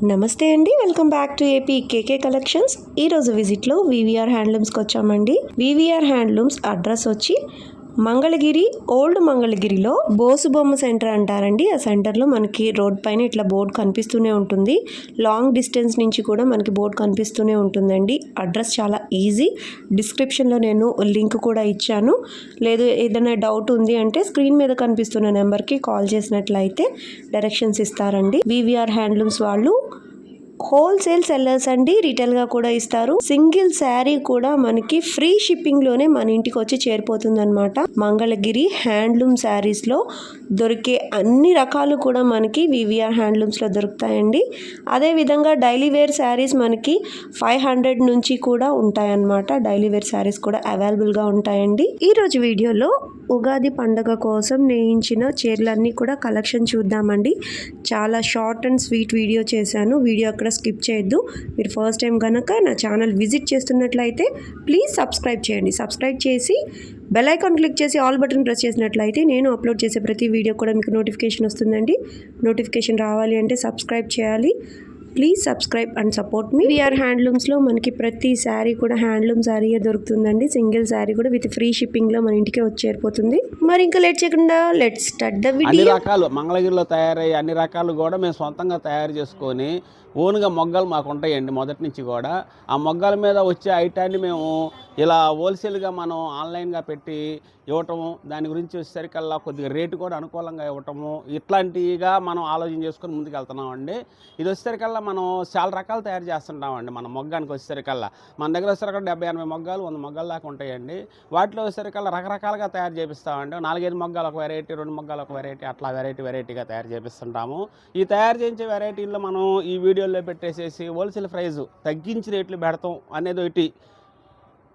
నమస్తే అండి, welcome back to AP KK collections. ఈరోజు విజిట్లో వివిఆర్ హ్యాండ్లూమ్స్కి వచ్చామండి. వివిఆర్ హ్యాండ్లూమ్స్ అడ్రస్ వచ్చి మంగళగిరి, ఓల్డ్ మంగళగిరిలో బోసుబొమ్మ సెంటర్ అంటారండి. ఆ సెంటర్లో మనకి రోడ్ పైన ఇట్లా బోర్డు కనిపిస్తూనే ఉంటుంది. లాంగ్ డిస్టెన్స్ నుంచి కూడా మనకి బోర్డు కనిపిస్తూనే ఉంటుందండి. అడ్రస్ చాలా ఈజీ. డిస్క్రిప్షన్లో నేను లింక్ కూడా ఇచ్చాను. లేదు ఏదైనా డౌట్ ఉంది అంటే స్క్రీన్ మీద కనిపిస్తున్న నెంబర్కి కాల్ చేసినట్లయితే డైరెక్షన్స్ ఇస్తారండి. వివిఆర్ హ్యాండ్లూమ్స్ వాళ్ళు హోల్సేల్ సెల్లర్స్ అండి, రిటైల్గా కూడా ఇస్తారు. సింగిల్ శారీ కూడా మనకి ఫ్రీ షిప్పింగ్లోనే మన ఇంటికి వచ్చి చేరిపోతుంది అనమాట. మంగళగిరి హ్యాండ్లూమ్ శారీస్లో దొరికే అన్ని రకాలు కూడా మనకి వివిఆర్ హ్యాండ్లూమ్స్లో దొరుకుతాయండి. అదేవిధంగా డైలీ వేర్ శారీస్ మనకి 500 నుంచి కూడా ఉంటాయన్నమాట. డైలీ వేర్ శారీస్ కూడా అవైలబుల్గా ఉంటాయండి. ఈరోజు వీడియోలో ఉగాది పండుగ కోసం నేయించిన చీరలన్నీ కూడా కలెక్షన్ చూద్దామండి. చాలా షార్ట్ అండ్ స్వీట్ వీడియో చేశాను. వీడియో అక్కడ స్కిప్ చేయొద్దు. మీరు ఫస్ట్ టైం కనుక నా ఛానల్ విజిట్ చేస్తున్నట్లయితే ప్లీజ్ సబ్స్క్రైబ్ చేయండి. సబ్స్క్రైబ్ చేసి బెల్ ఐకాన్ క్లిక్ చేసి ఆల్ బటన్ ప్రెస్ చేసినట్లయితే నేను అప్లోడ్ చేసే ప్రతి వీడియో కూడా మీకు నోటిఫికేషన్ వస్తుందండి. నోటిఫికేషన్ రావాలి అంటే సబ్స్క్రైబ్ చేయాలి. Please subscribe and support me. VR హ్యాండ్లూమ్స్లో మనకి ప్రతి శారీ కూడా హ్యాండ్లూమ్ శారీయే దొరుకుతుందండి. సింగిల్ శారీ కూడా విత్ ఫ్రీ షిప్పింగ్లో మన ఇంటికే వచ్చి చేరిపోతుంది. మరి ఇంకా లేట్ చేయకుండా లెట్స్ స్టార్ట్ ద వీడియో. అన్ని రకాలు మంగళగిరిలో తయారయ్యే అన్ని రకాలు కూడా మేము సొంతంగా తయారు చేసుకొని ఓన్గా మొగ్గలు మాకు ఉంటాయండి మొదటి నుంచి కూడా. ఆ మొగ్గల మీద వచ్చే ఐటాన్ని మేము ఇలా హోల్సేల్గా మనం ఆన్లైన్గా పెట్టి ఇవ్వటము, దాని గురించి వచ్చేసరికల్లా కొద్దిగా రేటు కూడా అనుకూలంగా ఇవ్వటము, ఇట్లాంటివిగా మనం ఆలోచన చేసుకొని ముందుకు వెళ్తున్నామండి. ఇది వచ్చేసరికల్లా మనం చాలా రకాలు తయారు చేస్తుంటామండి. మన మొగ్గానికి వచ్చేసరికల్లా మన దగ్గర వచ్చేసరికల్లా 70-80 మొగ్గాలు 100 మొగ్గల దాకా ఉంటాయండి. వాటిలో వచ్చేసరికల్లా రకరకాలుగా తయారు చేపిస్తామండి. 4-5 మొగ్గాలు ఒక వెరైటీ, 2 మొగ్గాలు ఒక వెరైటీ, అట్లా వెరైటీగా తయారు చేపిస్తుంటాము. ఈ తయారు చేయించే వెరైటీల్లో మనం ఈ వీడియోలో పెట్టేసేసి హోల్సేల్ ప్రైజు తగ్గించి రేట్లు పెడతాం అనేది ఒకటి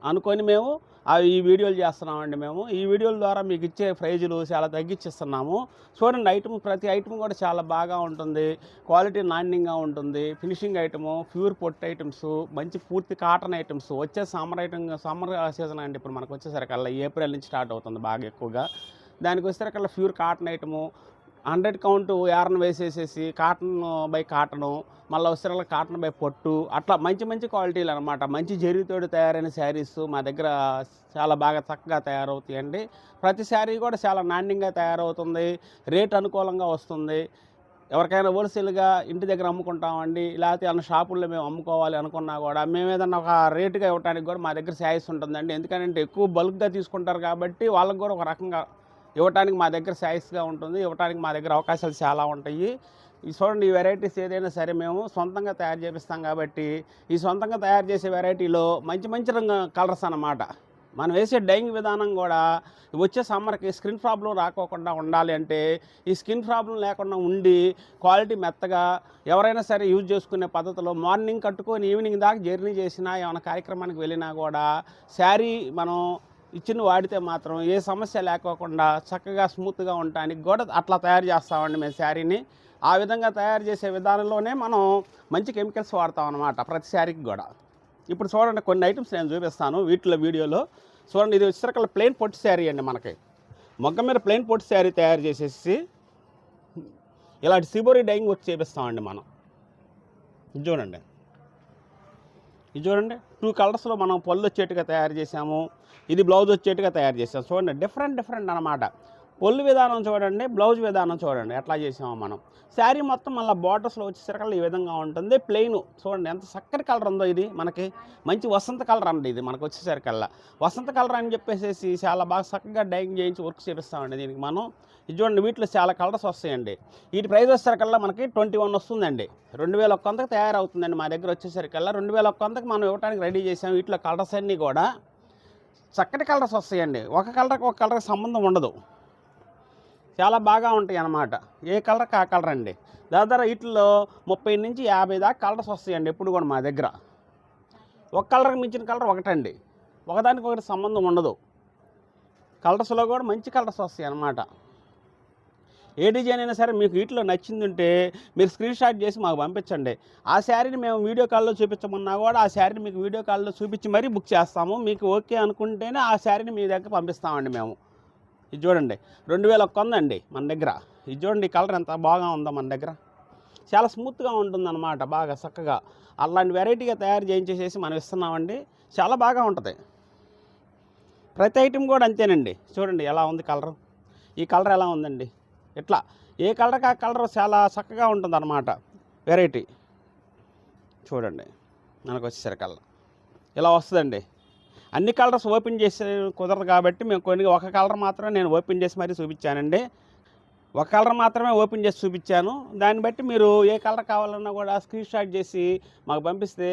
అనుకొని మేము ఈ వీడియోలు చేస్తున్నామండి. మేము ఈ వీడియోల ద్వారా మీకు ఇచ్చే ప్రైజులు చాలా తగ్గించిస్తున్నాము. చూడండి, ఐటమ్ ప్రతి ఐటమ్ కూడా చాలా బాగా ఉంటుంది, క్వాలిటీ నాణ్యంగా ఉంటుంది. ఫినిషింగ్ ఐటము, ప్యూర్ పొట్టు ఐటమ్స్, మంచి పూర్తి కాటన్ ఐటమ్స్. వచ్చే సమ్మర్ సీజన్ అండి ఇప్పుడు మనకు వచ్చేసరికల్లా ఏప్రిల్ నుంచి స్టార్ట్ అవుతుంది బాగా ఎక్కువగా. దానికి వచ్చేసరికల్లా pure cotton item 100 count yarn వేసేసేసి కాటన్ బై కాటను, మళ్ళీ వచ్చేసరికి కాటన్ బై పొట్టు, అట్లా మంచి క్వాలిటీలు అనమాట. మంచి జరీతోటి తయారైన శారీస్ మా దగ్గర చాలా బాగా చక్కగా తయారవుతాయండి. ప్రతి శారీ కూడా చాలా నాణ్యంగా తయారవుతుంది, రేట్ అనుకూలంగా వస్తుంది. ఎవరికైనా హోల్సేల్గా ఇంటి దగ్గర అమ్ముకుంటామండి, లేకపోతే అన్న షాపుల్లో మేము అమ్ముకోవాలి అనుకున్నా కూడా మేము ఏదన్నా ఒక రేటుగా ఇవ్వడానికి కూడా మా దగ్గర శారీస్ ఉంటుందండి. ఎందుకంటే ఎక్కువ బల్క్గా తీసుకుంటారు కాబట్టి వాళ్ళకి కూడా ఒక రకంగా ఇవ్వటానికి మా దగ్గర శారీస్గా ఉంటుంది, ఇవ్వటానికి మా దగ్గర అవకాశాలు చాలా ఉంటాయి. ఈ చూడండి, ఈ వెరైటీస్ ఏదైనా సరే మేము సొంతంగా తయారు చేపిస్తాం కాబట్టి ఈ సొంతంగా తయారు చేసే వెరైటీలో మంచి రంగు కలర్స్ అన్నమాట. మనం వేసే డైయింగ్ విధానం కూడా వచ్చే సమ్మర్కి స్కిన్ ప్రాబ్లం రాకోకుండా ఉండాలి అంటే ఈ స్కిన్ ప్రాబ్లం లేకుండా ఉండి క్వాలిటీ మెత్తగా ఎవరైనా సరే యూజ్ చేసుకునే పద్ధతిలో మార్నింగ్ కట్టుకొని ఈవినింగ్ దాకా జర్నీ చేసినా ఏమైనా కార్యక్రమానికి వెళ్ళినా కూడా శారీ మనం ఇచ్చిన వాడితే మాత్రం ఏ సమస్య లేకోకుండా చక్కగా స్మూత్గా ఉండటానికి కూడా అట్లా తయారు చేస్తామండి మేము శారీని. ఆ విధంగా తయారు చేసే విధానంలోనే మనం మంచి కెమికల్స్ వాడతాం అన్నమాట ప్రతి శారీకి కూడా. ఇప్పుడు చూడండి, కొన్ని ఐటమ్స్ నేను చూపిస్తాను వీడియోలో. చూడండి, ఇది వచ్చేసరికి ప్లెయిన్ పొట్టి శారీ అండి. మనకి మొగ్గ మీద ప్లెయిన్ పొట్టి శారీ తయారు చేసేసి ఇలాంటి సిబోరీ డైయింగ్ వర్క్ చేపిస్తామండి మనం. ఇది చూడండి, 2 కలర్స్లో మనం పళ్ళు వచ్చేట్టుగా తయారు చేసాము, ఇది బ్లౌజ్ వచ్చేట్టుగా తయారు చేసాము. చూడండి, డిఫరెంట్ అనమాట. పళ్ళు విధానం చూడండి, బ్లౌజ్ విధానం చూడండి ఎట్లా చేసాము మనం. శారీ మొత్తం మళ్ళీ బార్డర్స్లో వచ్చేసరికల్లా ఈ విధంగా ఉంటుంది. ప్లెయిన్ చూడండి ఎంత చక్కటి కలర్ ఉందో. ఇది మనకి మంచి వసంత కలర్ అండి. ఇది మనకు వచ్చేసరికల్లా వసంత కలర్ అని చెప్పేసి చాలా బాగా చక్కగా డైయింగ్ చేయించి వర్క్ చేపిస్తామండి దీనికి మనం. ఇది చూడండి, వీటిలో చాలా కలర్స్ వస్తాయండి. వీటి ప్రైస్ వచ్చేసరికల్లా మనకి 21 వస్తుందండి. 2100కి తయారవుతుందండి మా దగ్గర వచ్చేసరికల్లా. 2100కి మనం ఇవ్వడానికి రెడీ చేసాము. వీటిలో కలర్స్ అన్నీ కూడా చక్కటి కలర్స్ వస్తాయండి. ఒక కలర్కి ఒక కలర్కి సంబంధం ఉండదు, చాలా బాగా ఉంటాయి అన్నమాట. ఏ కలర్కి ఆ కలర్ అండి. దాదాపు వీటిలో 30 నుంచి 50 దాకా కలర్స్ వస్తాయండి ఎప్పుడు కూడా మా దగ్గర. ఒక కలర్కి మించిన కలర్ ఒకటండి, ఒకదానికి ఒకటి సంబంధం ఉండదు. కలర్స్లో కూడా మంచి కలర్స్ వస్తాయి అన్నమాట. ఏ డిజైన్ అయినా సరే మీకు వీటిలో నచ్చింది ఉంటే మీరు స్క్రీన్ షాట్ చేసి మాకు పంపించండి. ఆ శారీని మేము వీడియో కాల్లో చూపించమన్నా కూడా ఆ శారీని మీకు వీడియో కాల్లో చూపించి మరీ బుక్ చేస్తాము. మీకు ఓకే అనుకుంటేనే ఆ శారీని మీ దగ్గర పంపిస్తామండి మేము. ఇది చూడండి, 2100 అండి మన దగ్గర. ఇది చూడండి, ఈ కలర్ ఎంత బాగా ఉందో మన దగ్గర. చాలా స్మూత్గా ఉంటుందన్నమాట, బాగా చక్కగా. అలాంటి వెరైటీగా తయారు చేయించేసేసి మనం ఇస్తున్నామండి. చాలా బాగా ఉంటుంది. ప్రతి ఐటెం కూడా అంతేనండి. చూడండి ఎలా ఉంది కలరు, ఈ కలర్ ఎలా ఉందండి. ఇట్లా ఏ కలర్కి ఆ కలర్ చాలా చక్కగా ఉంటుందన్నమాట వెరైటీ. చూడండి మనకు వచ్చేసరికల్లా ఇలా వస్తుందండి. అన్ని కలర్స్ ఓపెన్ చేసి కుదరదు కాబట్టి మేము ఒక కలర్ మాత్రమే నేను ఓపెన్ చేసి మరీ చూపించానండి. ఒక కలర్ మాత్రమే ఓపెన్ చేసి చూపించాను. దాన్ని బట్టి మీరు ఏ కలర్ కావాలన్నా కూడా స్క్రీన్ షాట్ చేసి మాకు పంపిస్తే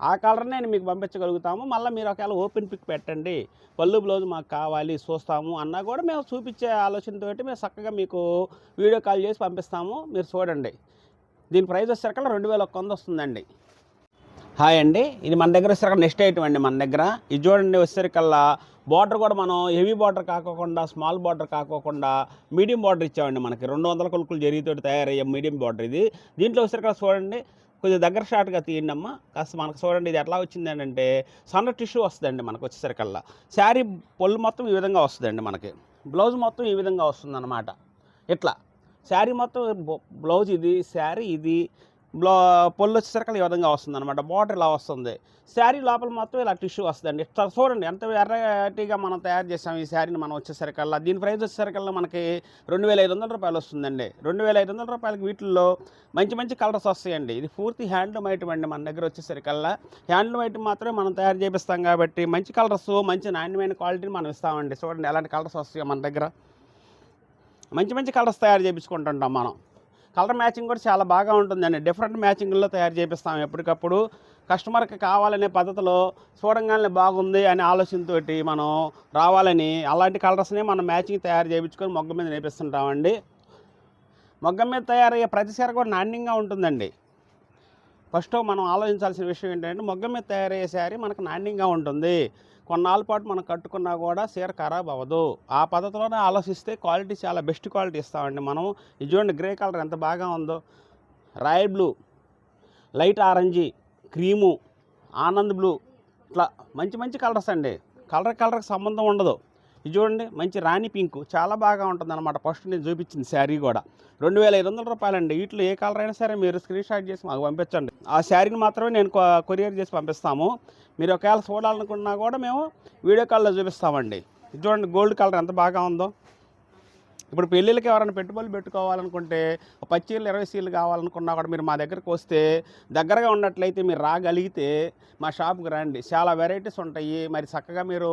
ఆ కలర్నే నేను మీకు పంపించగలుగుతాము. మళ్ళీ మీరు ఒకవేళ ఓపెన్ పిక్ పెట్టండి, పళ్ళు బ్లౌజ్ మాకు కావాలి చూస్తాము అన్నా కూడా మేము చూపించే ఆలోచనతోటి మేము చక్కగా మీకు వీడియో కాల్ చేసి పంపిస్తాము. మీరు చూడండి. దీని ప్రైస్ వచ్చేసరికల్లా 2100 వస్తుందండి. హాయ్ అండి, ఇది మన దగ్గర వచ్చేసరికి నెక్స్ట్ ఐటమ్ అండి. మన దగ్గర ఇది చూడండి, వచ్చేసరికల్లా బార్డర్ కూడా మనం హెవీ బార్డర్ కాకోకుండా, స్మాల్ బార్డర్ కాకోకుండా మీడియం బార్డర్ ఇచ్చామండి. మనకి 200 కొలుకులు జరిగితోటి తయారయ్యే మీడియం బార్డర్ ఇది. దీంట్లో వచ్చేసరికి చూడండి, కొంచెం దగ్గర షార్ట్గా తీయండి అమ్మ కాస్త. మనకు చూడండి ఇది ఎట్లా వచ్చింది అంటే సన్న టిష్యూ వస్తుందండి మనకు వచ్చేసరికల్లా. శారీ పొల్లు మొత్తం ఈ విధంగా వస్తుందండి మనకి. బ్లౌజ్ మొత్తం ఈ విధంగా వస్తుందన్నమాట. ఇట్లా శారీ మొత్తం బ్లౌజ్ ఇది, శారీ ఇది, పొల్లు వచ్చేసరికి ఈ విధంగా వస్తుంది అనమాట. బార్డర్ ఇలా వస్తుంది. శారీ లోపల మొత్తం ఇలా టిష్యూ వస్తుందండి. ఇట్లా చూడండి ఎంత వెరైటీగా మనం తయారు చేసాం ఈ శారీని మనం వచ్చేసరికల్లా. దీని ప్రైస్ వచ్చేసరికల్లా మనకి 2500 రూపాయలు వస్తుందండి. 2500 రూపాయలకి వీటిల్లో మంచి మంచి కలర్స్ వస్తాయండి. ఇది పూర్తి హ్యాండ్లూమ్ ఐటమ్ అండి. మన దగ్గర వచ్చేసరికల్లా హ్యాండ్లూమ్ ఐటమ్ మాత్రమే మనం తయారు చేపిస్తాం కాబట్టి మంచి కలర్స్, మంచి నాణ్యమైన క్వాలిటీని మనం ఇస్తామండి. చూడండి ఎలాంటి కలర్స్ వస్తాయో మన దగ్గర. మంచి మంచి కలర్స్ తయారు చేయించుకుంటుంటాం మనం. కలర్ మ్యాచింగ్ కూడా చాలా బాగా ఉంటుందండి. డిఫరెంట్ మ్యాచింగ్లో తయారు చేపిస్తాం ఎప్పటికప్పుడు. కస్టమర్కి కావాలనే పద్ధతిలో చూడంగానే బాగుంది అనే ఆలోచనతో మనం రావాలని అలాంటి కలర్స్ని మనం మ్యాచింగ్ తయారు చేయించుకొని మొగ్గ మీద నేపిస్తుంటామండి. మొగ్గ మీద తయారయ్యే ప్రతి చీర కూడా నాణ్యంగా ఉంటుందండి. ఫస్ట్ మనం ఆలోచించాల్సిన విషయం ఏంటంటే మొగ్గ మీద తయారయ్యే శారీ మనకు నాణ్యంగా ఉంటుంది. కొన్నాళ్ళ పాటు మనం కట్టుకున్నా కూడా చీర ఖరాబ్ అవ్వదు. ఆ పద్ధతిలోనే ఆలోచిస్తే క్వాలిటీ చాలా బెస్ట్ క్వాలిటీ ఇస్తామండి మనం. ఇది చూడండి గ్రే కలర్ ఎంత బాగా ఉందో, royal blue, light orange, cream, ఆనంద్ బ్లూ, ఇట్లా మంచి మంచి కలర్స్ అండి. కలర్కి సంబంధం ఉండదు. ఇది చూడండి మంచి రాణి పింక్, చాలా బాగా ఉంటుంది అనమాట. ఫస్ట్ నేను చూపించింది శారీ కూడా 2500 రూపాయలండి. వీటిలో ఏ కలర్ అయినా సరే మీరు స్క్రీన్ షాట్ చేసి మాకు పంపించండి. ఆ శారీని మాత్రమే నేను కొరియర్ చేసి పంపిస్తాము. మీరు ఒకవేళ చూడాలనుకున్నా కూడా మేము వీడియో కాల్లో చూపిస్తామండి. ఇది చూడండి గోల్డ్ కలర్ ఎంత బాగా ఉందో. ఇప్పుడు పెళ్ళిళ్ళకి ఎవరైనా పెట్టుబడులు పెట్టుకోవాలనుకుంటే పచ్చీలు 20 సీలు కావాలనుకున్నా కూడా మీరు మా దగ్గరకు వస్తే, దగ్గరగా ఉన్నట్లయితే మీరు రాగలిగితే మా షాప్కి రండి. చాలా వెరైటీస్ ఉంటాయి. మరి చక్కగా మీరు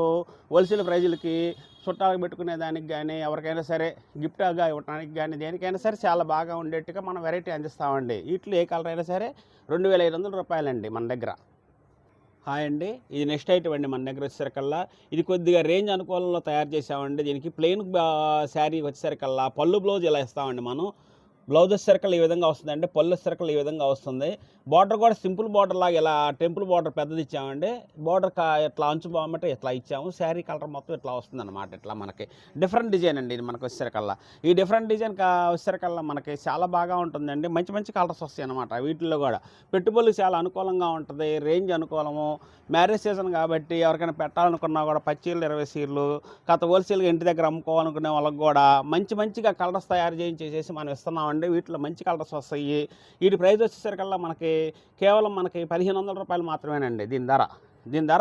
హోల్సేల్ ప్రైజులకి చుట్టాలకు పెట్టుకునే దానికి కానీ, ఎవరికైనా సరే గిఫ్ట్గా ఇవ్వడానికి కానీ, దేనికైనా సరే చాలా బాగా ఉండేట్టుగా మనం వెరైటీ అందిస్తామండి. వీటిలో ఏ కలర్ అయినా సరే 2500 రూపాయలండి మన దగ్గర. హాయ్ అండి, ఇది నెక్స్ట్ ఐటమ్ అండి. మన దగ్గర వచ్చేసరికల్లా ఇది కొద్దిగా రేంజ్ అనుకూలంలో తయారు చేసామండి. దీనికి ప్లెయిన్ శారీ వచ్చేసరికల్లా పళ్ళు బ్లౌజ్ ఇలా ఇస్తామండి మనం. బ్లౌజ్ వచ్చేసరికల్లా ఈ విధంగా వస్తుందండి. పళ్ళు వచ్చేసరికల్లా ఈ విధంగా వస్తుంది. బార్డర్ కూడా సింపుల్ బార్డర్ లాగా ఇలా టెంపుల్ బార్డర్ పెద్దది ఇచ్చామండి. బార్డర్ ఇట్లా అంచు బాగుంటే ఇట్లా ఇచ్చాము. శారీ కలర్ మొత్తం ఇట్లా వస్తుంది అనమాట. ఇట్లా మనకి డిఫరెంట్ డిజైన్ అండి ఇది మనకు వచ్చేసరికల్లా. ఈ డిఫరెంట్ డిజైన్ వచ్చేసరికల్లా మనకి చాలా బాగా ఉంటుందండి. మంచి మంచి కలర్స్ వస్తాయి అనమాట. వీటిల్లో కూడా పెట్టుబడులకు చాలా అనుకూలంగా ఉంటుంది. రేంజ్ అనుకూలము. మ్యారేజ్ సీజన్ కాబట్టి ఎవరికైనా పెట్టాలనుకున్నా కూడా పచ్చీలు 20 సీర్లు హోల్సేల్గా ఇంటి దగ్గర అమ్ముకోవాలనుకునే వాళ్ళకి కూడా మంచిగా కలర్స్ తయారు చేసి మనం ఇస్తున్నామండి. వీటిలో మంచి కలర్స్ వస్తాయి. వీటి ప్రైస్ వచ్చేసరికల్లా మనకి కేవలం 1500 రూపాయలు మాత్రమేనండి. దీని ధర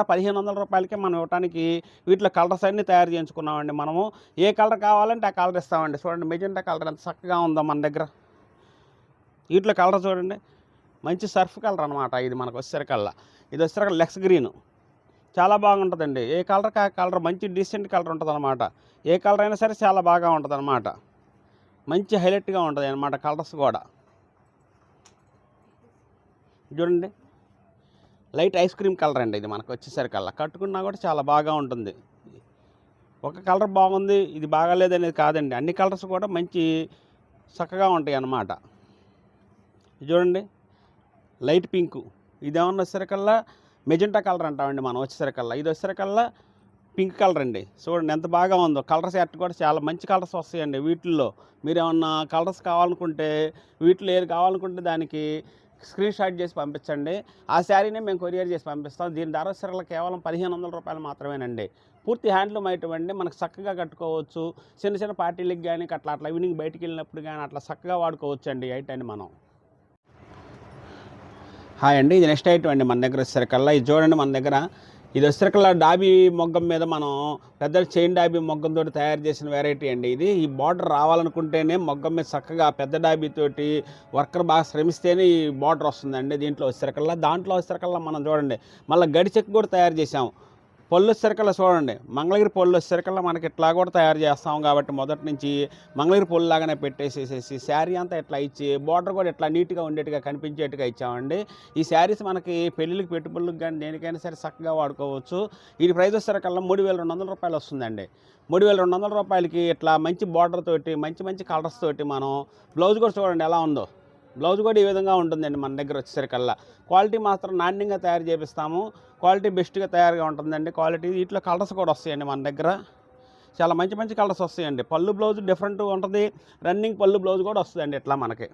1500 రూపాయలకే మనం ఇవ్వడానికి వీటిలో కలర్స్ అన్నీ తయారు చేయించుకున్నామండి. మనము ఏ కలర్ కావాలంటే ఆ కలర్ ఇస్తామండి. చూడండి మెజెంటా కలర్ ఎంత చక్కగా ఉందో మన దగ్గర. వీటిలో కలర్ చూడండి మంచి సర్ఫ్ కలర్ అనమాట. ఇది మనకు వచ్చేసరికల్లా ఇది వచ్చేసరికి లెక్స్ గ్రీన్, చాలా బాగుంటుందండి. ఏ కలర్కి ఆ కలర్ మంచి డీసెంట్ కలర్ ఉంటుంది అనమాట. ఏ కలర్ అయినా సరే చాలా బాగా ఉంటుంది అనమాట. మంచి హైలైట్గా ఉంటుంది అనమాట కలర్స్ కూడా. చూడండి లైట్ ఐస్ క్రీమ్ కలర్ అండి ఇది మనకు వచ్చేసరికల్లా. కట్టుకున్నా కూడా చాలా బాగా ఉంటుంది. ఒక కలర్ బాగుంది ఇది బాగాలేదనేది కాదండి. అన్ని కలర్స్ కూడా మంచి చక్కగా ఉంటాయి అన్నమాట. చూడండి లైట్ పింకు, ఇదేమన్నా వచ్చేసరికల్లా మెజెంటా కలర్ అంటామండి మనం వచ్చేసరికల్లా. ఇది వచ్చేసరికల్లా పింక్ కలర్ అండి. చూడండి ఎంత బాగా ఉందో. కలర్ సెట్ కూడా చాలా మంచి కలర్స్ వస్తాయండి వీటిల్లో. మీరు ఏమన్నా కలర్స్ కావాలనుకుంటే వీటిలో ఏది కావాలనుకుంటే దానికి స్క్రీన్ షాట్ చేసి పంపించండి. ఆ శారీని మేము కొరియర్ చేసి పంపిస్తాం. దీని ధర వచ్చేసరికల్లా కేవలం 1500 రూపాయలు మాత్రమేనండి. పూర్తి హ్యాండ్లూమ్ ఐటమ్ అండి. మనకు చక్కగా కట్టుకోవచ్చు. చిన్న పార్టీలకు కానీ అట్లా ఈవినింగ్ బయటికి వెళ్ళినప్పుడు కానీ అట్లా చక్కగా వాడుకోవచ్చు అండి ఐటమ్ని మనం. హాయ్ అండి, ఇది నెక్స్ట్ ఐటమ్ అండి మన దగ్గర వచ్చేసరికల్లా. ఇది చూడండి, మన దగ్గర ఇది వచ్చేసరికల్లా డాబీ మొగ్గం మీద మనం పెద్ద చైన్ డాబీ మొగ్గంతో తయారు చేసిన వెరైటీ అండి ఇది. ఈ బార్డర్ రావాలనుకుంటేనే మొగ్గం మీద చక్కగా పెద్ద డాబీతోటి వర్కర్ బాగా శ్రమిస్తేనే ఈ బార్డర్ వస్తుందండి. దీంట్లో వచ్చేసరికల్లా మనం చూడండి మళ్ళీ గడి చెక్ కూడా తయారు చేసాం. పళ్ళు వచ్చేసరికల్లా చూడండి, మంగళగిరి పళ్ళు వచ్చేసరికల్లా మనకి ఇట్లా కూడా తయారు చేస్తాం కాబట్టి మొదటి నుంచి మంగళగిరి పళ్ళు లాగానే పెట్టేసేసి శారీ అంతా ఇట్లా ఇచ్చి బార్డర్ కూడా ఇట్లా నీట్గా ఉండేట్టుగా కనిపించేట్టుగా ఇచ్చామండి. ఈ శారీస్ మనకి పెళ్ళిళ్ళకి పెట్టుబడులకు కానీ దేనికైనా సరే చక్కగా వాడుకోవచ్చు. ఈ ప్రైస్ వచ్చేసరికల్లా 3,200 రూపాయలు వస్తుందండి. 3,200 రూపాయలకి ఇట్లా మంచి బార్డర్ తోటి మంచి కలర్స్ తోటి మనం బ్లౌజ్ కూడా చూడండి ఎలా ఉందో. బ్లౌజ్ కూడా ఈ విధంగా ఉంటుందండి మన దగ్గర వచ్చేసరికల్లా. క్వాలిటీ మాత్రం నాణ్యంగా తయారు చేపిస్తాము. క్వాలిటీ బెస్ట్గా తయారుగా ఉంటుందండి. క్వాలిటీ వీటిలో కలర్స్ కూడా వస్తాయండి మన దగ్గర. చాలా మంచి కలర్స్ వస్తాయండి. పళ్ళు బ్లౌజ్ డిఫరెంట్గా ఉంటుంది. రన్నింగ్ పళ్ళు బ్లౌజ్ కూడా వస్తుందండి. ఇట్లా మనకి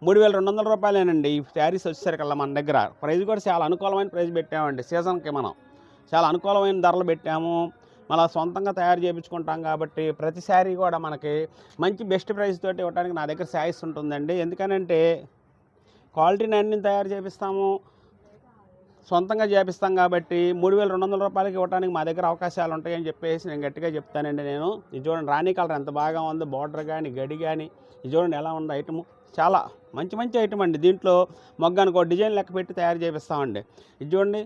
3,200 రూపాయలేనండి ఈ శారీస్ వచ్చేసరికల్లా మన దగ్గర. ప్రైస్ కూడా చాలా అనుకూలమైన ప్రైస్ పెట్టామండి. సీజన్కి మనం చాలా అనుకూలమైన ధరలు పెట్టాము. మళ్ళీ సొంతంగా తయారు చేయించుకుంటాం కాబట్టి ప్రతి శారీ కూడా మనకి మంచి బెస్ట్ ప్రైస్ తోటి ఇవ్వడానికి నా దగ్గర శారీస్ ఉంటుందండి. ఎందుకనంటే క్వాలిటీ నాణ్యం తయారు చేపిస్తాము, సొంతంగా చేపిస్తాం కాబట్టి 3,200 రూపాయలకి ఇవ్వడానికి మా దగ్గర అవకాశాలు ఉంటాయని చెప్పేసి నేను గట్టిగా చెప్తానండి. ఇది చూడండి, రాణి కలర్ ఎంత బాగా ఉందో, బార్డర్ కానీ గడి కానీ ఇది చూడండి ఎలా ఉందో ఐటము. చాలా మంచి ఐటమ్ అండి. దీంట్లో మొగ్గానికి ఒక డిజైన్ లెక్క పెట్టి తయారు చేపిస్తామండి. ఇది చూడండి,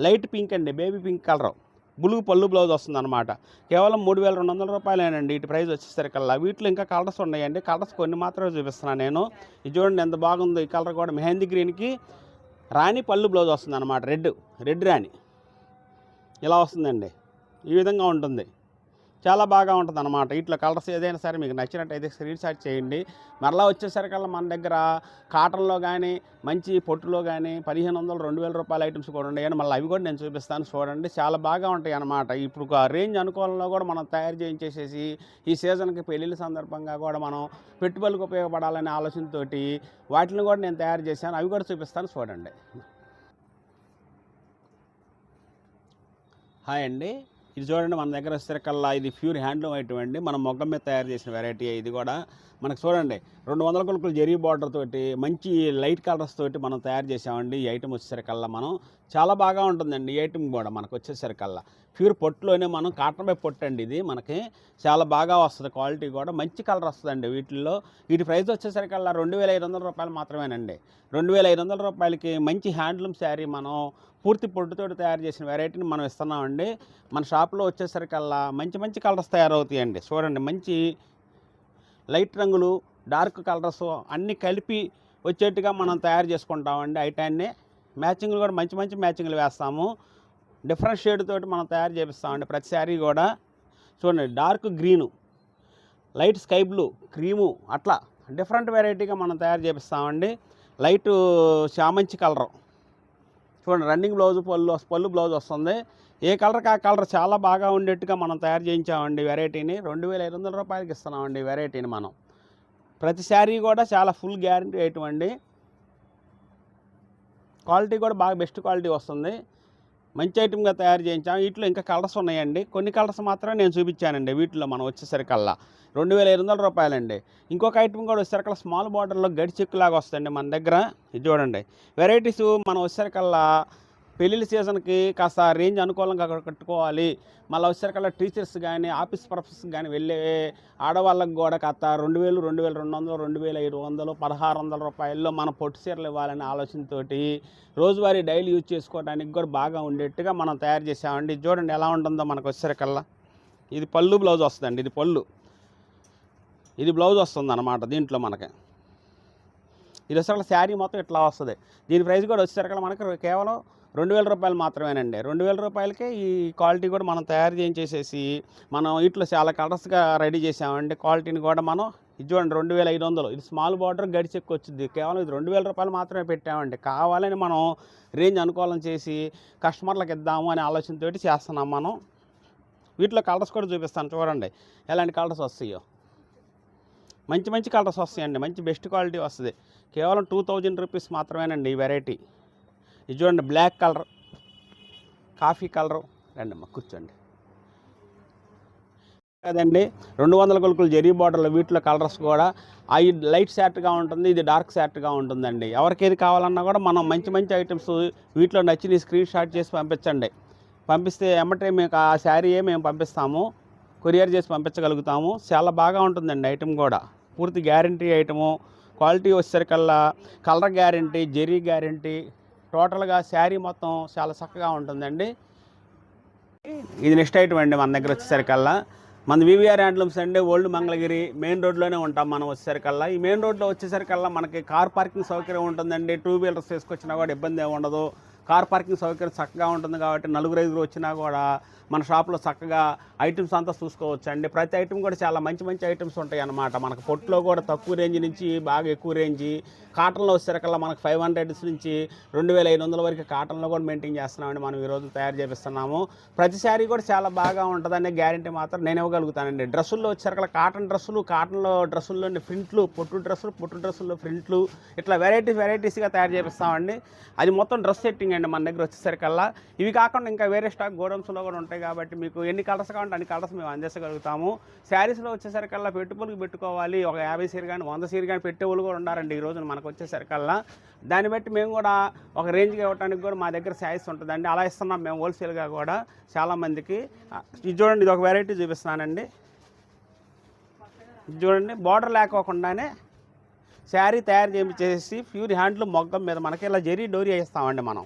లైట్ పింక్ అండి, బేబీ పింక్ కలర్, బులుగు పళ్ళు బ్లౌజ్ వస్తుంది అనమాట. కేవలం 3,200 రూపాయలేనండి వీటి ప్రైస్ వచ్చేసరికల్లా. వీటిలో ఇంకా కలర్స్ ఉన్నాయండి. కలర్స్ కొన్ని మాత్రమే చూపిస్తున్నాను నేను. ఇది చూడండి ఎంత బాగుందో. ఈ కలర్ కూడా మెహందీ గ్రీన్కి రాణి పళ్ళు బ్లౌజ్ వస్తుంది అనమాట. రెడ్ రాణి ఇలా వస్తుందండి. ఈ విధంగా ఉంటుంది. చాలా బాగా ఉంటుంది అనమాట. వీటిలో కలర్స్ ఏదైనా సరే మీకు నచ్చినట్టయితే స్క్రీన్ షాట్ చేయండి. మరలా వచ్చేసరికల్లా మన దగ్గర కాటన్లో కానీ మంచి పొట్టులో కానీ 1,500, 2,000 రూపాయల ఐటమ్స్ కూడా ఉన్నాయని మళ్ళీ అవి కూడా నేను చూపిస్తాను. చూడండి చాలా బాగా ఉంటాయి అన్నమాట. ఇప్పుడు రేంజ్ అనుకూలంలో కూడా మనం తయారు చేయించేసేసి ఈ సీజన్కి పెళ్ళిళ్ళ సందర్భంగా కూడా మనం పెట్టుబడులకు ఉపయోగపడాలనే ఆలోచనతోటి వాటిని కూడా నేను తయారు చేశాను. అవి కూడా చూపిస్తాను చూడండి. హాయ్ అండి, ఇది చూడండి మన దగ్గర వచ్చేసరికల్లా ఇది ప్యూర్ హ్యాండ్లూమ్ ఐటమ్ అండి. మనం మొగ్గం మీద తయారు చేసిన వెరైటీ ఇది కూడా. మనకు చూడండి 200 కొలుకులు జరీ బార్డర్ తోటి మంచి లైట్ కలర్స్ తోటి మనం తయారు చేసామండి. ఈ ఐటమ్ వచ్చేసరికల్లా మనం చాలా బాగా ఉంటుందండి. ఈ ఐటమ్ కూడా మనకు వచ్చేసరికల్లా ప్యూర్ పొట్టులోనే మనం కాటన్ బై పొట్టు అండి. ఇది మనకి చాలా బాగా వస్తుంది. క్వాలిటీ కూడా మంచి కలర్ వస్తుందండి వీటిల్లో. వీటి ప్రైస్ వచ్చేసరికల్లా 2,500 రూపాయలు మాత్రమేనండి. 2,500 రూపాయలకి మంచి హ్యాండ్లూమ్ శారీ మనం పూర్తి పొట్టుతో తయారు చేసిన వెరైటీని మనం ఇస్తున్నామండి. మన షాప్లో వచ్చేసరికల్లా మంచి కలర్స్ తయారవుతాయండి. చూడండి, మంచి లైట్ రంగులు, డార్క్ కలర్స్ అన్నీ కలిపి వచ్చేట్టుగా మనం తయారు చేసుకుంటామండి. ఐటాన్ని మ్యాచింగ్లు కూడా మంచి మ్యాచింగ్లు వేస్తాము. డిఫరెంట్ షేడ్ తోటి మనం తయారు చేపిస్తామండి ప్రతి శారీ కూడా. చూడండి, dark green, light sky blue, cream అట్లా డిఫరెంట్ వెరైటీగా మనం తయారు చేపిస్తామండి. లైట్ చామంచి కలరు చూడండి, రన్నింగ్ బ్లౌజ్ పళ్ళు బ్లౌజ్ వస్తుంది. ఏ కలర్కి ఆ కలర్ చాలా బాగా ఉండేట్టుగా మనం తయారు చేయించామండి వెరైటీని. 2,500 రూపాయలకి ఇస్తున్నామండి వెరైటీని మనం. ప్రతి శారీ కూడా చాలా ఫుల్ గ్యారంటీ ఐటమ్ అండి. క్వాలిటీ కూడా బాగా బెస్ట్ క్వాలిటీ వస్తుంది. మంచి ఐటమ్గా తయారు చేయించాము. వీటిలో ఇంకా కలర్స్ ఉన్నాయండి. కొన్ని కలర్స్ మాత్రమే నేను చూపించానండి. వీటిలో మనం వచ్చేసరికల్లా 2,500 రూపాయలండి. ఇంకొక ఐటమ్ కూడా వచ్చేసరికల్లా స్మాల్ బార్డర్లో గడి చెక్కులాగా వస్తుందండి మన దగ్గర. ఇది చూడండి, వెరైటీస్ మనం వచ్చేసరికల్లా పెళ్ళిళ్ళ సీజన్కి కాస్త రేంజ్ అనుకూలంగా కట్టుకోవాలి. మళ్ళీ వచ్చేసరికల్లా టీచర్స్ కానీ ఆఫీస్ పర్పస్ కానీ వెళ్ళే ఆడవాళ్ళకి కూడా కాస్త 2,000, 2,200, 2,500, 1,600 రూపాయల్లో మనం పొట్టు చీరలు ఇవ్వాలనే ఆలోచనతోటి రోజువారీ డైలీ యూజ్ చేసుకోవడానికి కూడా బాగా ఉండేట్టుగా మనం తయారు చేసామండి. చూడండి ఎలా ఉంటుందో మనకు వచ్చేసరికల్లా. ఇది పళ్ళు బ్లౌజ్ వస్తుందండి. ఇది పళ్ళు, ఇది బ్లౌజ్ వస్తుంది అన్నమాట. దీంట్లో మనకి ఇది వచ్చేసరికి శారీ మొత్తం ఇట్లా వస్తుంది. దీని ప్రైస్ కూడా వచ్చేసరికి మనకి కేవలం 2,000 రూపాయలు మాత్రమేనండి. 2,000 రూపాయలకే ఈ క్వాలిటీ కూడా మనం తయారు చేయించేసేసి మనం వీటిలో చాలా కలర్స్గా రెడీ చేసామండి. క్వాలిటీని కూడా మనం ఇది చూడండి 2,500. ఇది స్మాల్ బార్డర్ గడి చెక్కు వచ్చింది. కేవలం ఇది 2,000 రూపాయలు మాత్రమే పెట్టామండి. కావాలని మనం రేంజ్ అనుకూలం చేసి కస్టమర్లకు ఇద్దాము అనే ఆలోచనతోటి చేస్తున్నాం మనం. వీటిలో కలర్స్ కూడా చూపిస్తాను చూడండి ఎలాంటి కలర్స్ వస్తాయో. మంచి కలర్స్ వస్తాయండి. మంచి బెస్ట్ క్వాలిటీ వస్తుంది. కేవలం 2,000 రూపీస్ మాత్రమేనండి ఈ వెరైటీ. ఇది చూడండి, బ్లాక్ కలర్, కాఫీ కలరు. రండి అమ్మ కూర్చోండి. కదండి 200 కొలుకులు జెరీ బార్డర్లు, వీటిలో కలర్స్ కూడా అవి లైట్ షార్ట్గా ఉంటుంది, ఇది డార్క్ షార్ట్గా ఉంటుందండి. ఎవరికి ఏది కావాలన్నా కూడా మనం మంచి మంచి ఐటమ్స్ వీటిలో నచ్చి స్క్రీన్ షాట్ చేసి పంపించండి. పంపిస్తే ఎమ్మటే మీకు ఆ శారీయే మేము పంపిస్తాము, కొరియర్ చేసి పంపించగలుగుతాము. చాలా బాగా ఉంటుందండి ఐటమ్ కూడా, పూర్తి గ్యారంటీ ఐటము. క్వాలిటీ వచ్చేసరికల్లా కలర్ గ్యారంటీ, జెరీ గ్యారంటీ, టోటల్గా శారీ మొత్తం చాలా చక్కగా ఉంటుందండి. ఇది నెక్స్ట్ ఐటమ్ అండి మన దగ్గర వచ్చేసరికల్లా. మన వివిఆర్ హ్యాండ్లూమ్స్ అండి, ఓల్డ్ మంగళగిరి మెయిన్ రోడ్లోనే ఉంటాం మనం వచ్చేసరికల్లా. ఈ మెయిన్ రోడ్లో వచ్చేసరికల్లా మనకి కార్ పార్కింగ్ సౌకర్యం ఉంటుందండి. 2 వీలర్స్ తీసుకొచ్చినా కూడా ఇబ్బంది ఏమి ఉండదు. కార్ పార్కింగ్ సౌకర్యం చక్కగా ఉంటుంది కాబట్టి 4-5 వచ్చినా కూడా మన షాప్లో చక్కగా ఐటమ్స్ అంతా చూసుకోవచ్చు అండి. ప్రతి ఐటమ్ కూడా చాలా మంచి మంచి ఐటమ్స్ ఉంటాయి అన్నమాట. మనకు పొట్టులో కూడా తక్కువ రేంజ్ నుంచి బాగా ఎక్కువ రేంజ్, కాటన్లో వచ్చేసరికల్లా మనకు 500 నుంచి 2500 వరకు కాటన్లో కూడా మెయింటైన్ చేస్తున్నామండి. మనం ఈరోజు తయారు చేపిస్తున్నాము. ప్రతి శారీ కూడా చాలా బాగా ఉంటుందనే గ్యారంటీ మాత్రం నేను ఇవ్వగలుగుతానండి. డ్రెస్సుల్లో వచ్చేసరికల్లా కాటన్ డ్రెస్సులు, కాటన్లో డ్రెస్సుల్లోని ప్రింట్లు, పొట్టు డ్రెస్సుల్లో ప్రింట్లు, ఇట్లా వెరైటీస్గా తయారు చేపిస్తామండి. అది మొత్తం డ్రెస్ సెట్టింగ్ అండి మన దగ్గర వచ్చేసరికల్లా. ఇవి కాకుండా ఇంకా వేరే స్టాక్ గోడౌన్స్లో కూడా ఉంటాయి కాబట్టి మీకు ఎన్ని కలర్స్ కావాలంటే అన్ని కలర్స్ మేము అందించగలుగుతాము. శారీస్లో వచ్చేసరికల్లా పెట్టుబడులకు పెట్టుకోవాలి, ఒక 50 సీర కానీ 100 సీర కానీ పెట్టేవాళ్ళు కూడా ఉండారండి ఈ రోజున మనకు వచ్చేసరికల్లా. దాన్ని బట్టి మేము కూడా ఒక రేంజ్గా ఇవ్వడానికి కూడా మా దగ్గర శారీస్ ఉంటుందండి. అలా ఇస్తున్నాం మేము హోల్సేల్గా కూడా చాలామందికి. ఇది చూడండి, ఇది ఒక వెరైటీ చూపిస్తున్నానండి. ఇది చూడండి, బార్డర్ లేకోకుండానే శారీ తయారు చేసి ప్యూర్ హ్యాండ్లూమ్ మొగ్గం మీద మనకి ఇలా జెరీ డోరీ వేస్తామండి. మనం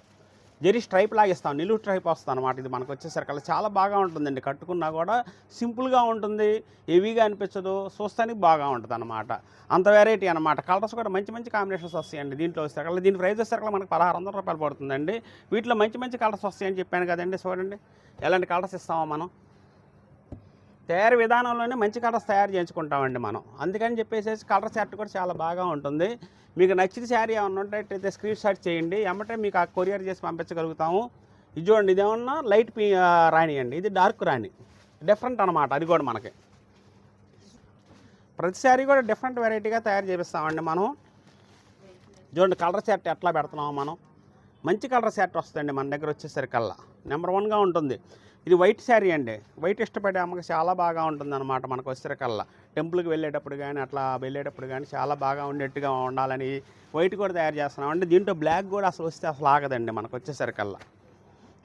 జెరీ స్ట్రైప్ లాగిస్తాం, నిలువు స్ట్రైప్ వస్తుంది అనమాట. ఇది మనకు వచ్చేసరికి చాలా బాగా ఉంటుందండి. కట్టుకున్నా కూడా సింపుల్గా ఉంటుంది, హెవీగా అనిపించదు, చూస్తానికి బాగా ఉంటుంది అనమాట. అంత వెరైటీ అనమాట. కలర్స్ కూడా మంచి మంచి కాంబినేషన్స్ వస్తాయండి దీంట్లో వచ్చేసరికి. దీని ప్రైస్ వచ్చేసరికి మనకు 1600 రూపాయలు పడుతుందండి. వీటిలో మంచి మంచి కలర్స్ వస్తాయని చెప్పాను కదండి. చూడండి ఎలాంటి కలర్స్ ఇస్తామో మనం. తయారీ విధానంలోనే మంచి కలర్స్ తయారు చేయించుకుంటామండి మనం. అందుకని చెప్పేసి కలర్ సెట్ కూడా చాలా బాగా ఉంటుంది. మీకు నచ్చిన శారీ ఏమన్నా ఉంటే స్క్రీన్ షాట్ చేయండి, ఎమ్మటే మీకు ఆ కొరియర్ చేసి పంపించగలుగుతాము. ఇది చూడండి, ఇదేమన్నా లైట్ రాణి అండి, ఇది డార్క్ రాణి, డిఫరెంట్ అనమాట. అది కూడా మనకి ప్రతి శారీ కూడా డిఫరెంట్ వెరైటీగా తయారు చేపిస్తామండి మనం. చూడండి కలర్ సెట్ ఎట్లా పెడుతున్నాము మనం. మంచి కలర్ సెట్ వస్తుందండి మన దగ్గర వచ్చేసరికల్లా. నెంబర్ 1గా ఉంటుంది. ఇది వైట్ శారీ అండి. వైట్ ఇష్టపడే అమ్మకి చాలా బాగా ఉంటుంది అనమాట మనకు వచ్చేసరికల్లా. టెంపుల్కి వెళ్ళేటప్పుడు కానీ అట్లా వెళ్ళేటప్పుడు కానీ చాలా బాగా ఉండేట్టుగా ఉండాలని వైట్ కూడా తయారు చేస్తున్నాం అండి. దీంట్లో బ్లాక్ కూడా అసలు వస్తే అసలు ఆగదండి మనకు వచ్చేసరికల్లా.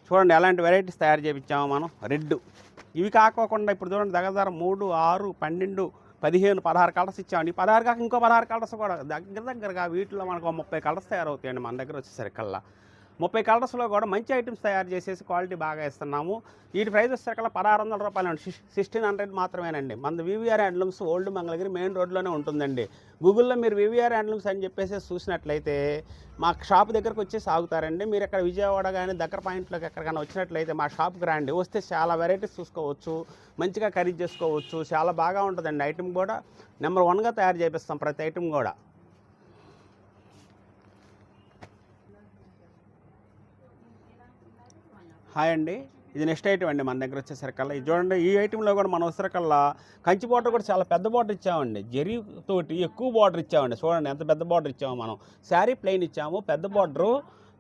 చూడండి ఎలాంటి వెరైటీస్ తయారు చేయించాము మనం. రెడ్, ఇవి కాకోకుండా ఇప్పుడు చూడండి దగ్గర 3, 6, 12, 15, 16 కలర్స్ ఇచ్చామండి. 16 కాక ఇంకో 16 కలర్స్ కూడా దగ్గరగా వీటిలో మనకు 30 కలర్స్ తయారవుతాయండి మన దగ్గర వచ్చేసరికల్లా. 30 కలర్స్లో కూడా మంచి ఐటమ్స్ తయారు చేసేసి క్వాలిటీ బాగా ఇస్తున్నాము. వీటి ప్రైస్ వచ్చేసరికల్లా 1600 రూపాయలు అండి, 1600 మాత్రమేనండి. మన VVR handlooms old Mangalagiri main రోడ్లోనే ఉంటుందండి. గూగుల్లో మీరు వివిఆర్ హ్యాండ్లూమ్స్ అని చెప్పేసి చూసినట్లయితే మా షాప్ దగ్గరకు వచ్చి సాగుతారండి. మీరు ఎక్కడ విజయవాడ కానీ దగ్గర పాయింట్లోకి ఎక్కడికైనా వచ్చినట్లయితే మా షాప్కి రండి. వస్తే చాలా వెరైటీస్ చూసుకోవచ్చు, మంచిగా ఖరీదు చేసుకోవచ్చు. చాలా బాగా ఉంటుందండి. ఐటమ్ కూడా నెంబర్ 1గా తయారు చేపిస్తాం ప్రతి ఐటమ్ కూడా. హాయ్ అండి, ఇది నెక్స్ట్ ఐటమ్ అండి మన దగ్గర వచ్చేసరికల్లా. ఇది చూడండి, ఈ ఐటెంలో కూడా మనం వచ్చేసరికల్లా కంచి బార్డర్ కూడా చాలా పెద్ద బార్డర్ ఇచ్చామండి. జరీ తోటి ఎక్కువ బార్డర్ ఇచ్చామండి. చూడండి ఎంత పెద్ద బార్డర్ ఇచ్చాము మనం. శారీ ప్లెయిన్ ఇచ్చాము, పెద్ద బార్డరు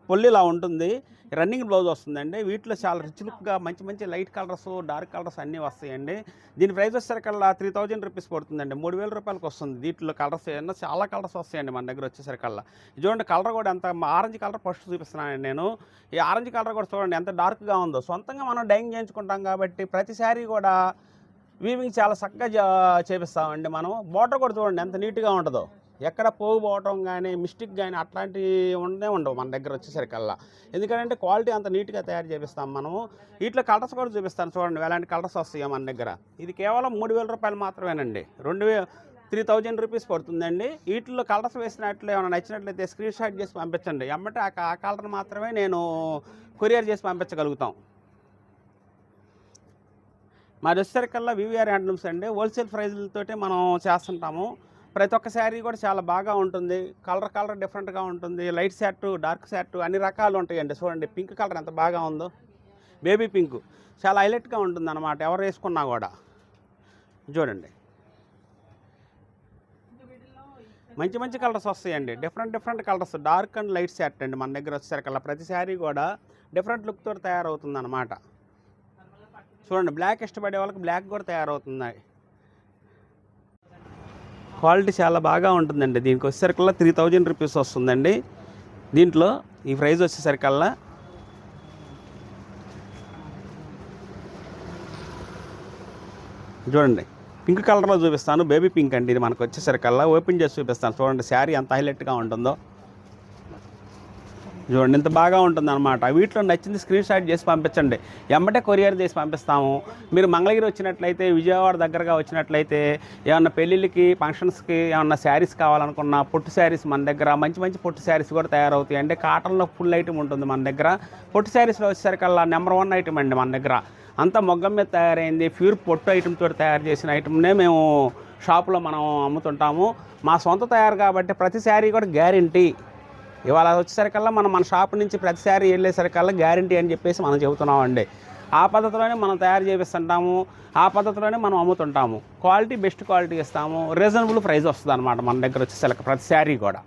పొల్లిలా ఉంటుంది. రన్నింగ్ బ్లౌజ్ వస్తుందండి. వీటిలో చాలా రిచ్ లుక్గా మంచి మంచి లైట్ కలర్స్, డార్క్ కలర్స్ అన్నీ వస్తాయండి. దీని ప్రైస్ వచ్చేసరికల్లా 3000 రూపీస్ పడుతుందండి. 3000 రూపాయలకి వస్తుంది. దీంట్లో కలర్స్ ఏమన్నా చాలా కలర్స్ వస్తాయండి మన దగ్గర వచ్చేసరికల్లా. చూడండి కలర్ కూడా ఎంత ఆరెంజ్ కలర్ ఫస్ట్ చూపిస్తున్నానండి నేను. ఈ ఆరెంజ్ కలర్ కూడా చూడండి ఎంత డార్క్గా ఉందో. సొంతంగా మనం డైయింగ్ చేయించుకుంటాం కాబట్టి ప్రతి శారీ కూడా వీవింగ్ చాలా చక్కగా చేపిస్తామండి మనం. బార్డర్ కూడా చూడండి ఎంత నీట్గా ఉంటుందో. ఎక్కడ పోకపోవటం కానీ మిస్టేక్ కానీ అట్లాంటివి ఉండవు మన దగ్గర వచ్చేసరికల్లా. ఎందుకంటే క్వాలిటీ అంత నీట్గా తయారు చేపిస్తాం మనము. వీటిలో కలర్స్ కూడా చూపిస్తాను చూడండి ఎలాంటి కలర్స్ వస్తాయో మన దగ్గర. ఇది కేవలం 3000 రూపాయలు మాత్రమేనండి. 3000 రూపీస్ పడుతుందండి. వీటిలో కలర్స్ వేసినట్లు ఏమైనా నచ్చినట్లయితే స్క్రీన్ షాట్ చేసి పంపించండి. ఎమ్మటే ఆ కలర్ మాత్రమే నేను కొరియర్ చేసి పంపించగలుగుతాం. మాది వచ్చేసరికల్లా వివిఆర్ హ్యాండ్లూమ్స్ అండి. హోల్సేల్ ప్రైజులతోటి మనం చేస్తుంటాము. ప్రతి ఒక్క శారీ కూడా చాలా బాగా ఉంటుంది. కలర్ డిఫరెంట్గా ఉంటుంది. లైట్ షర్టు, డార్క్ షర్టు అన్ని రకాలు ఉంటాయండి. చూడండి పింక్ కలర్ ఎంత బాగా ఉందో, బేబీ పింక్ చాలా హైలైట్గా ఉంటుంది అన్నమాట ఎవరు వేసుకున్నా కూడా. చూడండి మంచి మంచి కలర్స్ వస్తాయండి. Different colours, dark and light shirt అండి మన దగ్గర వచ్చేసరికల్లా. ప్రతి శారీ కూడా డిఫరెంట్ లుక్తో తయారవుతుంది అన్నమాట. చూడండి, బ్లాక్ ఇష్టపడే వాళ్ళకి బ్లాక్ కూడా తయారవుతుంది. క్వాలిటీ చాలా బాగా ఉంటుందండి. దీనికి వచ్చేసరికల్లా 3000 రూపీస్ వస్తుందండి. దీంట్లో ఈ ప్రైస్ వచ్చేసరికల్లా చూడండి, పింక్ కలర్లో చూపిస్తాను. బేబీ పింక్ అండి ఇది. మనకు వచ్చేసరికల్లా ఓపెన్ చేసి చూపిస్తాను. చూడండి శారీ ఎంత హైలైట్గా ఉంటుందో. చూడండి ఎంత బాగా ఉంటుంది అనమాట. వీటిలో నచ్చింది స్క్రీన్ షాట్ చేసి పంపించండి, ఎమ్మటే కొరియర్ చేసి పంపిస్తాము. మీరు మంగళగిరి వచ్చినట్లయితే, విజయవాడ దగ్గరగా వచ్చినట్లయితే, ఏమన్నా పెళ్ళిళ్ళకి ఫంక్షన్స్కి ఏమన్నా శారీస్ కావాలనుకున్నా, పొట్టు శారీస్ మన దగ్గర మంచి మంచి పొట్టు శారీస్ కూడా తయారవుతాయి. అంటే కాటన్లో ఫుల్ ఐటమ్ ఉంటుంది మన దగ్గర. పొట్టు శారీస్లో వచ్చేసరికల్లా నెంబర్ 1 ఐటమ్ అండి మన దగ్గర. అంతా మొగ్గం మీద తయారైంది, ప్యూర్ పొట్టు ఐటమ్తో తయారు చేసిన ఐటమ్నే మేము షాపులో మనం అమ్ముతుంటాము. మా సొంత తయారు కాబట్టి ప్రతి శారీ కూడా గ్యారంటీ. ఇవాళ వచ్చేసరికల్లా మన షాప్ నుంచి ప్రతి శారీ వెళ్ళేసరికల్లా గ్యారంటీ అని చెప్పేసి మనం చెబుతున్నామండి. ఆ పద్ధతిలోనే మనం తయారు చేపిస్తుంటాము, ఆ పద్ధతిలోనే మనం అమ్ముతుంటాము. క్వాలిటీ బెస్ట్ క్వాలిటీ ఇస్తాము, రీజనబుల్ ప్రైస్ వస్తుంది అనమాట మన దగ్గర వచ్చేసరికి ప్రతి శారీ కూడా.